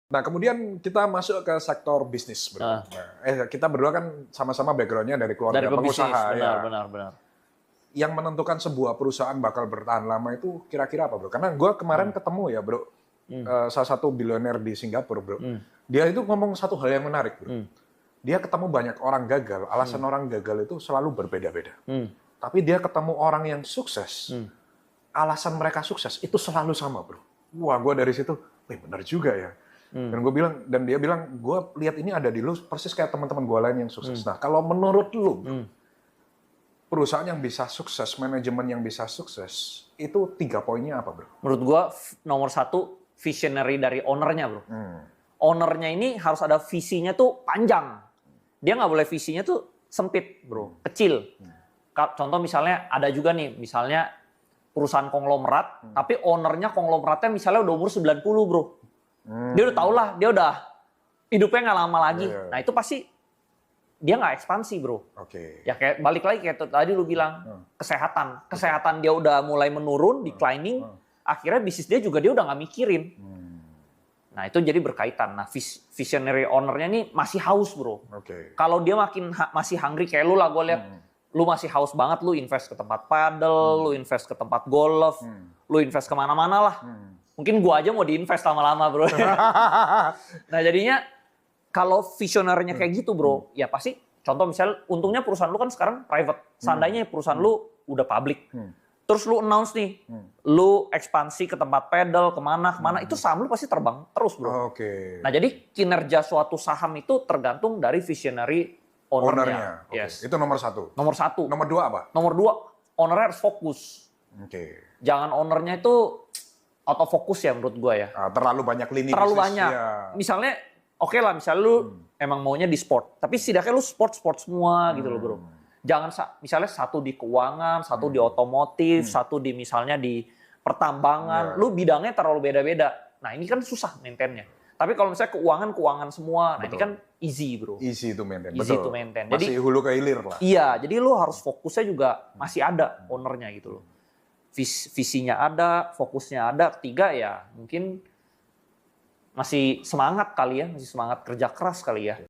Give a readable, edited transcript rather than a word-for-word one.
Nah, kemudian kita masuk ke sektor bisnis, Bro. Heeh. Kita berdua kan sama-sama background-nya dari keluarga Dari pebisnis, pengusaha ya. benar. Yang menentukan sebuah perusahaan bakal bertahan lama itu kira-kira apa, Bro? Karena gue kemarin ketemu ya, Bro, salah satu bilioner di Singapura, Bro. Dia itu ngomong satu hal yang menarik, Bro. Dia ketemu banyak orang gagal, alasan orang gagal itu selalu berbeda-beda. Tapi dia ketemu orang yang sukses, alasan mereka sukses itu selalu sama, Bro. Wah, gue dari situ, benar juga ya. Dan dia bilang, gue lihat ini ada di lu persis kayak teman-teman gue lain yang sukses. Nah, kalau menurut lu, perusahaan yang bisa sukses, manajemen yang bisa sukses, itu 3 poinnya apa, Bro? Menurut gua nomor 1 visionary dari ownernya, Bro. Ownernya ini harus ada visinya tuh panjang. Dia nggak boleh visinya tuh sempit, Bro, kecil. Contoh misalnya ada juga nih, misalnya perusahaan konglomerat, tapi ownernya konglomeratnya misalnya udah umur 90, Bro. Dia udah tau lah, dia udah hidupnya nggak lama lagi. Nah itu pasti dia nggak ekspansi, Bro. Ya kayak balik lagi kayak tadi lu bilang, kesehatan. Kesehatan dia udah mulai menurun, declining, akhirnya bisnis dia juga dia udah nggak mikirin. Nah itu jadi berkaitan. Nah visionary owner-nya ini masih haus, Bro. Kalau dia masih hungry kayak lu lah, gue lihat lu masih haus banget, lu invest ke tempat paddle, lu invest ke tempat golf, lu invest kemana-mana lah. Mungkin gua aja mau diinvest lama-lama, Bro. Nah jadinya kalau visionernya kayak gitu, Bro, ya pasti contoh misalnya untungnya perusahaan lu kan sekarang private. Seandainya perusahaan lu udah public. Terus lu announce nih, lu ekspansi ke tempat pedal, kemana, itu saham lu pasti terbang terus, Bro. Nah jadi kinerja suatu saham itu tergantung dari visionary ownernya. Yes. Itu nomor 1. Nomor 1. Nomor 2 apa? Nomor 2, ownernya harus fokus. Jangan ownernya itu autofokus ya menurut gua ya. Terlalu banyak lini Terlalu bisnis, banyak. Ya. Misalnya, oke lah, misalnya lu emang maunya di sport. Tapi setidaknya lu sport semua gitu loh, Bro. Jangan misalnya satu di keuangan, satu di otomotif, satu di misalnya di pertambangan. Lu bidangnya terlalu beda-beda. Nah ini kan susah maintainnya. Tapi kalau misalnya keuangan semua, nah ini kan easy, Bro. Easy to maintain. Easy to maintain. Masih Jadi, hulu ke hilir lah. Iya, jadi lu harus fokusnya juga masih ada ownernya gitu loh. Visinya ada, fokusnya ada. 3 ya mungkin masih semangat kali ya, masih semangat kerja keras kali ya.